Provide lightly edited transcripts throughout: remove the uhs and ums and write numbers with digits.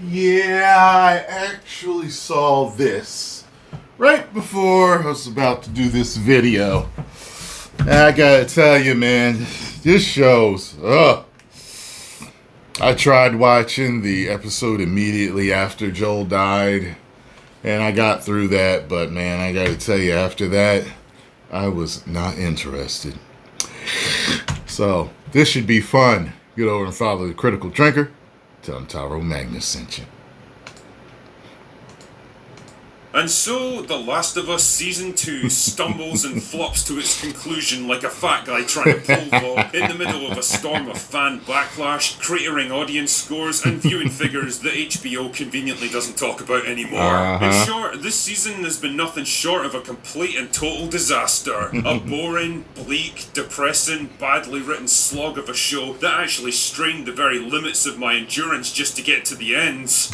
Yeah, I actually saw this right before I was about to do this video. And I gotta tell you, man, this show's, I tried watching the episode immediately after Joel died, and I got through that, but man, I gotta tell you, after that, I was not interested. So, this should be fun. Get over and follow the Critical Drinker. Tell him Tyrone Magnus sent you. And so, The Last of Us Season 2 stumbles and flops to its conclusion like a fat guy trying to pole vault in the middle of a storm of fan backlash, cratering audience scores, and viewing figures that HBO conveniently doesn't talk about anymore. In short, this season has been nothing short of a complete and total disaster. A boring, bleak, depressing, badly written slog of a show that actually strained the very limits of my endurance just to get to the ends.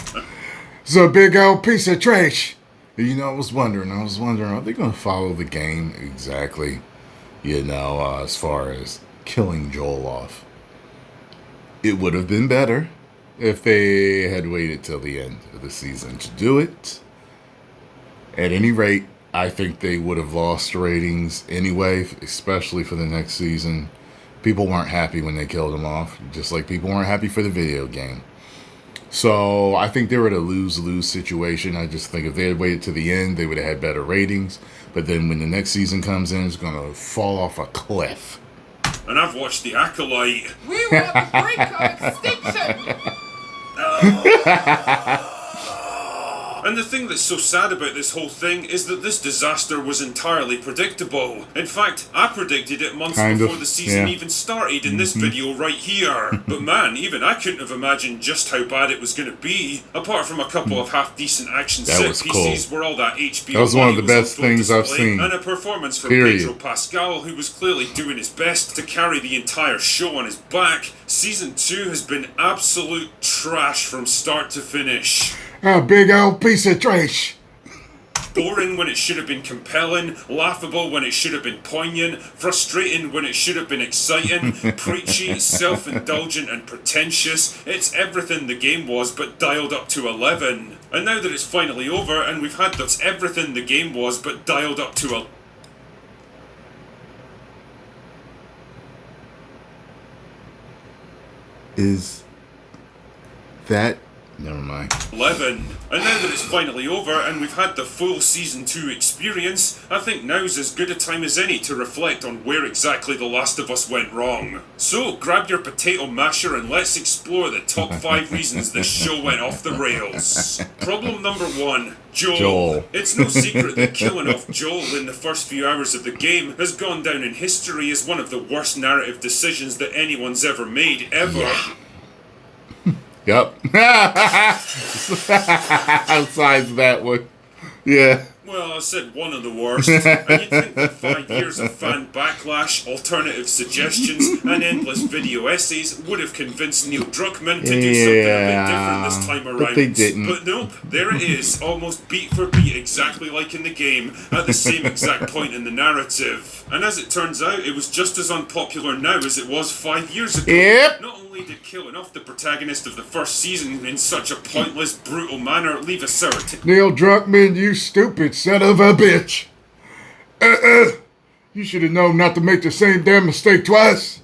It's a big old piece of trash. You know, I was wondering, are they going to follow the game exactly? As far as killing Joel off. It would have been better if they had waited till the end of the season to do it. At any rate, I think they would have lost ratings anyway, especially for the next season. People weren't happy when they killed him off, just like people weren't happy for the video game. So I think they were in a lose-lose situation. I just think if they had waited to the end, they would have had better ratings. But then when the next season comes in, it's going to fall off a cliff. And I've watched The Acolyte. We want the brink of extinction! And the thing that's so sad about this whole thing is that this disaster was entirely predictable. In fact, I predicted it months before the season even started in this video right here. But man, even I couldn't have imagined just how bad it was going to be. Apart from a couple of half-decent action set pieces where all that HBO that was one of the best things I've seen. And a performance from Pedro Pascal, who was clearly doing his best to carry the entire show on his back. Season 2 has been absolute trash from start to finish. A big old piece of trash. Boring when it should have been compelling, laughable when it should have been poignant, frustrating when it should have been exciting, preachy, self-indulgent and pretentious. It's everything the game was but dialed up to 11. And now that it's finally over and we've had that's everything the game was but dialed up to 11. Is that... Never mind. 11. And now that it's finally over and we've had the full Season 2 experience, I think now's as good a time as any to reflect on where exactly The Last of Us went wrong. So, grab your potato masher and let's explore the top 5 reasons this show went off the rails. Problem number 1. Joel. It's no secret that killing off Joel in the first few hours of the game has gone down in history as one of the worst narrative decisions that anyone's ever made, ever. Yeah. Yep. Besides that one. Yeah. Well, I said one of the worst. And you'd think that 5 years of fan backlash, alternative suggestions, and endless video essays would have convinced Neil Druckmann to do something a bit different this time around. But they didn't. But nope, there it is, almost beat for beat, exactly like in the game, at the same exact point in the narrative. And as it turns out, it was just as unpopular now as it was 5 years ago. Yep. Not only did killing off the protagonist of the first season in such a pointless, brutal manner leave a sour taste. Neil Druckmann, you stupid son of a bitch. You should have known not to make the same damn mistake twice.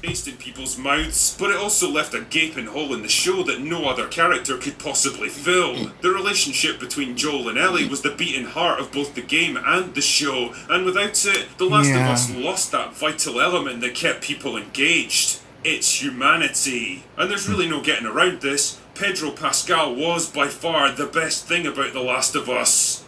Taste in people's mouths, but it also left a gaping hole in the show that no other character could possibly fill. The relationship between Joel and Ellie was the beating heart of both the game and the show, and without it, The Last of Us lost that vital element that kept people engaged. It's humanity. And there's really no getting around this. Pedro Pascal was by far the best thing about The Last of Us.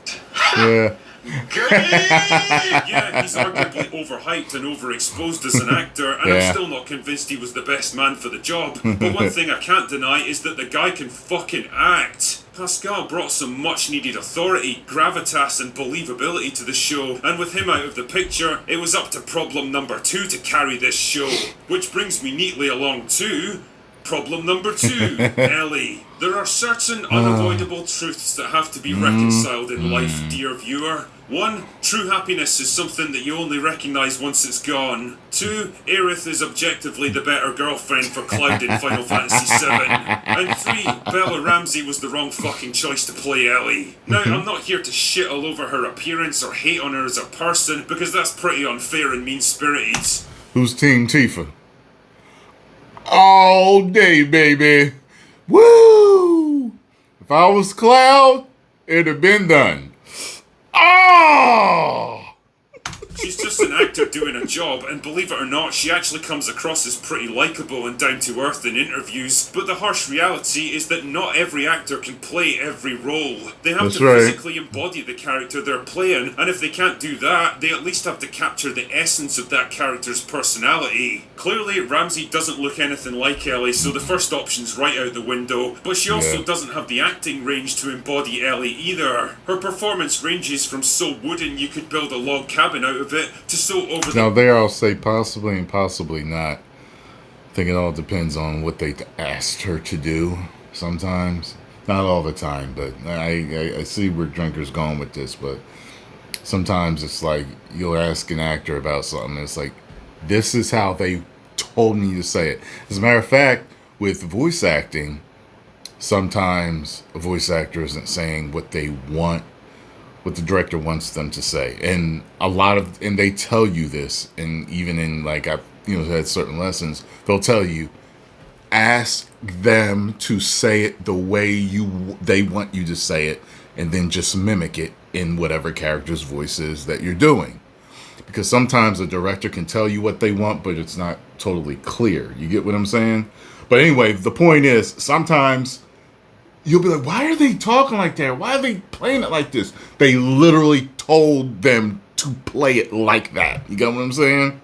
Yeah. Yeah, he's arguably overhyped and overexposed as an actor, and I'm still not convinced he was the best man for the job. But one thing I can't deny is that the guy can fucking act. Pascal brought some much-needed authority, gravitas and believability to the show, and with him out of the picture, it was up to problem number 2 to carry this show. Which brings me neatly along to... problem number 2, Ellie. There are certain unavoidable truths that have to be reconciled in life, dear viewer. 1. True happiness is something that you only recognise once it's gone. 2. Aerith is objectively the better girlfriend for Cloud in Final Fantasy VII. And 3. Bella Ramsey was the wrong fucking choice to play Ellie. Now, I'm not here to shit all over her appearance or hate on her as a person, because that's pretty unfair and mean-spirited. Who's Team Tifa? All day, baby. Woo! If I was Cloud, it'd have been done. Oh! She's just an actor doing a job, and believe it or not, she actually comes across as pretty likeable and down to earth in interviews. But the harsh reality is that not every actor can play every role. They have to physically embody the character they're playing, and if they can't do that, they at least have to capture the essence of that character's personality. Clearly, Ramsey doesn't look anything like Ellie, so the first option's right out the window, but she also doesn't have the acting range to embody Ellie either. Her performance ranges from so wooden you could build a log cabin out of it to so over the... Now there I'll say possibly and possibly not. I think it all depends on what they asked her to do sometimes. Not all the time, but I see where Drinker's going with this, but sometimes it's like you'll ask an actor about something and it's like, this is how they told me to say it. As a matter of fact, with voice acting, sometimes a voice actor isn't saying what they want, what the director wants them to say. And and they tell you this, and even in like I've had certain lessons, they'll tell you, ask them to say it the way they want you to say it, and then just mimic it in whatever character's voice is that you're doing. Because sometimes a director can tell you what they want, but it's not totally clear. You get what I'm saying? But anyway, the point is, sometimes you'll be like, why are they talking like that? Why are they playing it like this? They literally told them to play it like that. You get what I'm saying?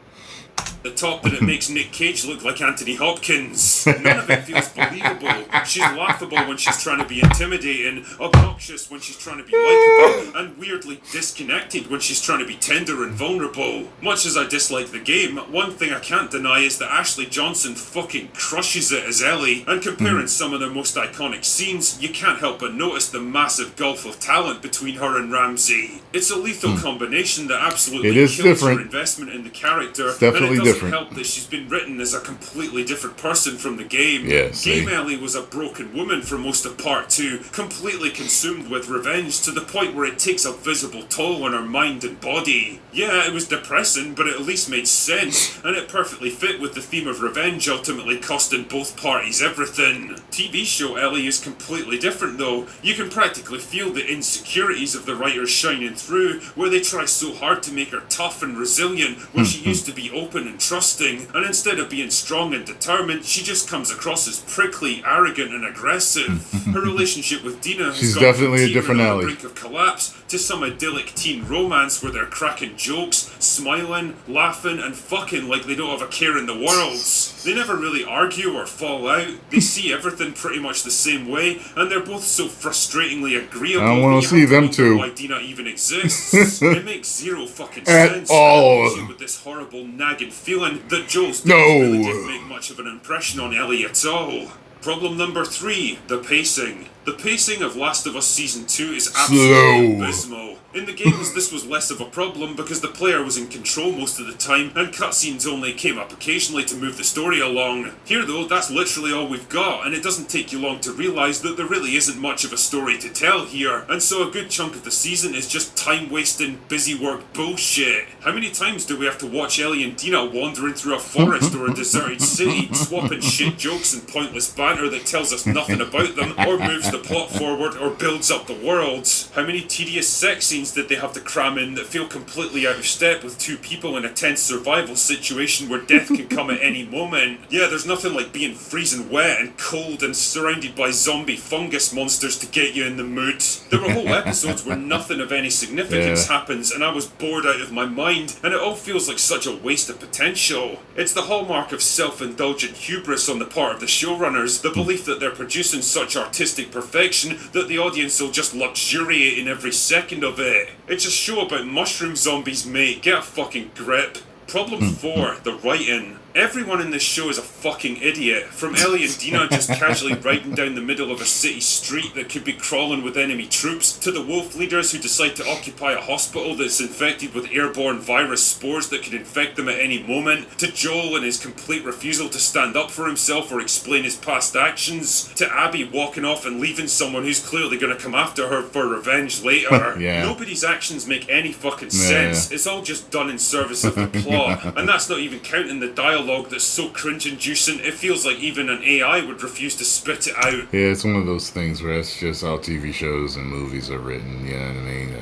The top that it makes Nick Cage look like Anthony Hopkins. None of it feels believable. She's laughable when she's trying to be intimidating, obnoxious when she's trying to be likeable, and weirdly disconnected when she's trying to be tender and vulnerable. Much as I dislike the game, one thing I can't deny is that Ashley Johnson fucking crushes it as Ellie, and comparing some of their most iconic scenes, you can't help but notice the massive gulf of talent between her and Ramsey. It's a lethal combination that absolutely kills your investment in the character, it's definitely and it doesn't different. help that she's been written as a completely different person from the game. Game Ellie was a broken woman for most of Part 2, completely consumed with revenge to the point where it takes a visible toll on her mind and body. Yeah, it was depressing, but it at least made sense, and it perfectly fit with the theme of revenge ultimately costing both parties everything. TV show Ellie is completely different though. You can practically feel the insecurities of the writers shining through, where they try so hard to make her tough and resilient when she used to be open and trusting, and instead of being strong and determined, she just comes across as prickly, arrogant, and aggressive. Her relationship with Dina has gone definitely from a different teetering on Ellie. the brink of collapse to some idyllic teen romance where they're cracking jokes, smiling, laughing, and fucking like they don't have a care in the world. They never really argue or fall out. They see everything pretty much the same way, and they're both so frustratingly agreeable. I don't want to see them two. Why Dina even exists? It makes zero fucking At sense. all. And it leaves you with this horrible nagging feeling that Joel's really didn't make much of an impression on Ellie at all. Problem number 3, the pacing. The pacing of Last of Us Season 2 is absolutely abysmal. In the games, this was less of a problem because the player was in control most of the time, and cutscenes only came up occasionally to move the story along. Here though, that's literally all we've got, and it doesn't take you long to realise that there really isn't much of a story to tell here, and so a good chunk of the season is just time-wasting, busy work bullshit. How many times do we have to watch Ellie and Dina wandering through a forest or a deserted city, swapping shit jokes and pointless banter that tells us nothing about them, or moves the plot forward, or builds up the world? How many tedious sex scenes did they have to cram in that feel completely out of step with two people in a tense survival situation where death can come at any moment? Yeah, there's nothing like being freezing wet and cold and surrounded by zombie fungus monsters to get you in the mood. There were whole episodes where nothing of any significance happens, and I was bored out of my mind, and it all feels like such a waste of potential. It's the hallmark of self-indulgent hubris on the part of the showrunners, the belief that they're producing such artistic perfection that the audience will just luxuriate in every second of it. It's a show about mushroom zombies, mate. Get a fucking grip. Problem 4, the writing. Everyone in this show is a fucking idiot. From Ellie and Dina just casually riding down the middle of a city street that could be crawling with enemy troops, to the wolf leaders who decide to occupy a hospital that's infected with airborne virus spores that could infect them at any moment, to Joel and his complete refusal to stand up for himself or explain his past actions, to Abby walking off and leaving someone who's clearly going to come after her for revenge later. Yeah. Nobody's actions make any fucking sense. It's all just done in service of the plot. And that's not even counting the dialogue that's so cringe-inducing, it feels like even an AI would refuse to spit it out. Yeah, it's one of those things where it's just how TV shows and movies are written, you know what I mean?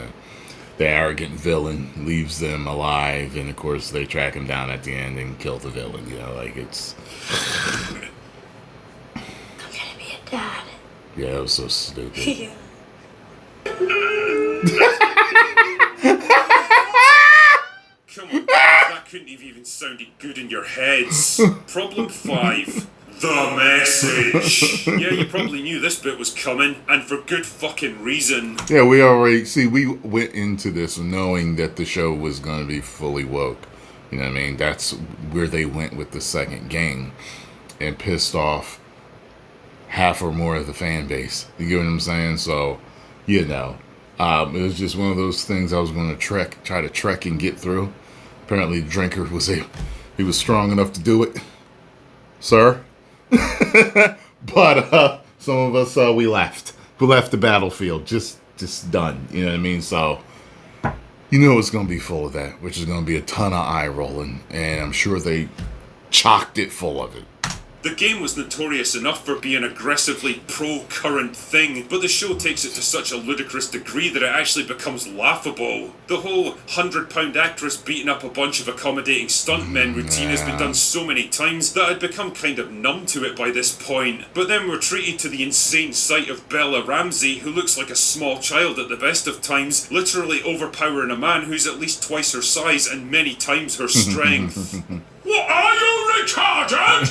The arrogant villain leaves them alive, and of course they track him down at the end and kill the villain, you know, like it's... I'm gonna be a dad. Yeah, it was so stupid. Yeah. Come on, that couldn't have even sounded good in your heads. Problem 5. The message. Yeah, you probably knew this bit was coming, and for good fucking reason. Yeah, we went into this knowing that the show was going to be fully woke. You know what I mean? That's where they went with the second game and pissed off half or more of the fan base. You get what I'm saying? So, you know, it was just one of those things I was going to try to trek and get through. Apparently, the drinker he was strong enough to do it, sir. But some of us we left the battlefield, just done. You know what I mean? So you know it's gonna be full of that, which is gonna be a ton of eye rolling, and I'm sure they chocked it full of it. The game was notorious enough for being aggressively pro-current thing, but the show takes it to such a ludicrous degree that it actually becomes laughable. The whole 100-pound actress beating up a bunch of accommodating stuntmen routine has been done so many times that I'd become kind of numb to it by this point. But then we're treated to the insane sight of Bella Ramsey, who looks like a small child at the best of times, literally overpowering a man who's at least twice her size and many times her strength. What, are you retarded?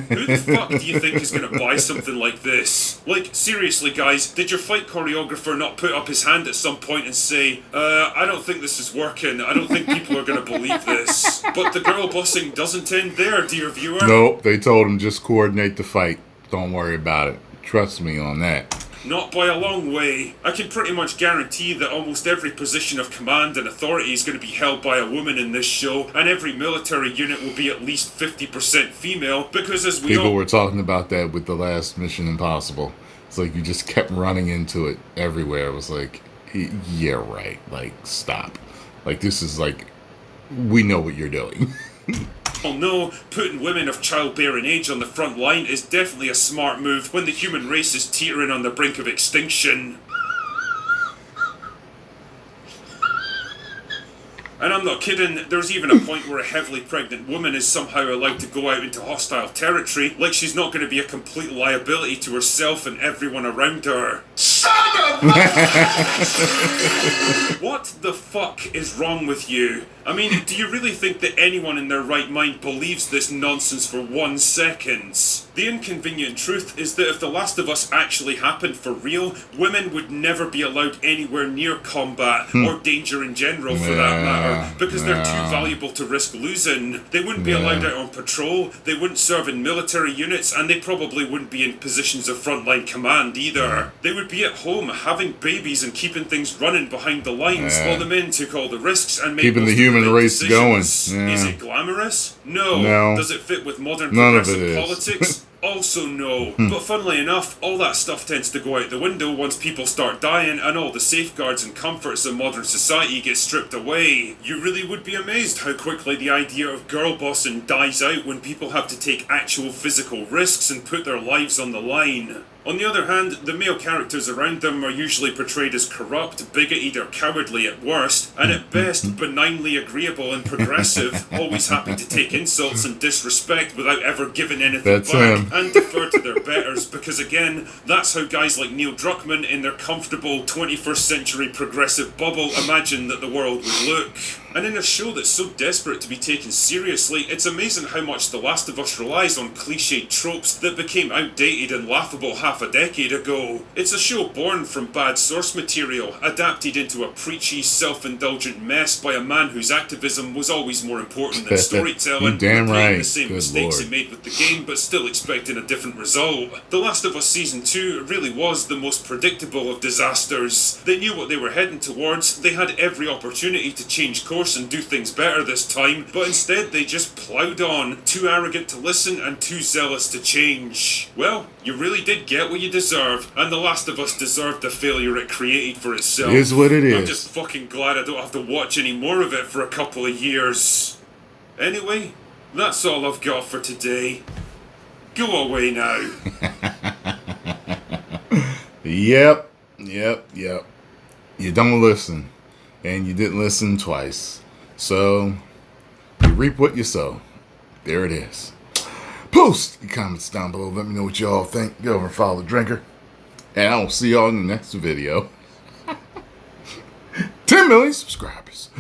Who the fuck do you think is going to buy something like this? Like, seriously guys, did your fight choreographer not put up his hand at some point and say, I don't think this is working, I don't think people are going to believe this. But the girl bossing doesn't end there, dear viewer. Nope, they told him just coordinate the fight. Don't worry about it. Trust me on that. Not by a long way. I can pretty much guarantee that almost every position of command and authority is going to be held by a woman in this show, and every military unit will be at least 50% female, because as we People were talking about that with the last Mission Impossible. It's like you just kept running into it everywhere. It was like, yeah, right. Like, stop. Like, this is like, we know what you're doing. Oh no, putting women of childbearing age on the front line is definitely a smart move when the human race is teetering on the brink of extinction. And I'm not kidding, there's even a point where a heavily pregnant woman is somehow allowed to go out into hostile territory, like she's not going to be a complete liability to herself and everyone around her. What the fuck is wrong with you? I mean, do you really think that anyone in their right mind believes this nonsense for 1 second? The inconvenient truth is that if The Last of Us actually happened for real, women would never be allowed anywhere near combat, or danger in general for that matter, because they're too valuable to risk losing. They wouldn't be allowed out on patrol, they wouldn't serve in military units, and they probably wouldn't be in positions of frontline command either. They would be at home having babies and keeping things running behind the lines, while the men took all the risks and made keeping the human race going. Yeah. Is it glamorous? No. Does it fit with modern None of progressive it is. politics? Also no. But funnily enough, all that stuff tends to go out the window once people start dying and all the safeguards and comforts of modern society get stripped away. You really would be amazed how quickly the idea of girl bossing dies out when people have to take actual physical risks and put their lives on the line. On the other hand, the male characters around them are usually portrayed as corrupt, bigoted or cowardly at worst, and at best benignly agreeable and progressive, always happy to take insults and disrespect without ever giving anything back, and defer to their betters, because again, that's how guys like Neil Druckmann in their comfortable 21st century progressive bubble imagine that the world would look. And in a show that's so desperate to be taken seriously, it's amazing how much The Last of Us relies on cliched tropes that became outdated and laughable half a decade ago. It's a show born from bad source material, adapted into a preachy, self-indulgent mess by a man whose activism was always more important than storytelling, You're damn repeating right. the same Good mistakes Lord. he made with the game, but still expecting a different result. The Last of Us Season 2 really was the most predictable of disasters. They knew what they were heading towards, they had every opportunity to change course and do things better this time, but instead they just ploughed on, too arrogant to listen and too zealous to change. Well, you really did get what you deserve, and The Last of Us deserved the failure it created for itself. It is what it I'm is. just fucking glad I don't have to watch any more of it for a couple of years. Anyway, that's all I've got for today. Go away now. Yep. You don't listen. And you didn't listen twice. So, you reap what you sow. There it is. Post your comments down below. Let me know what y'all think. Go over and follow the drinker. And I will see y'all in the next video. 10 million subscribers.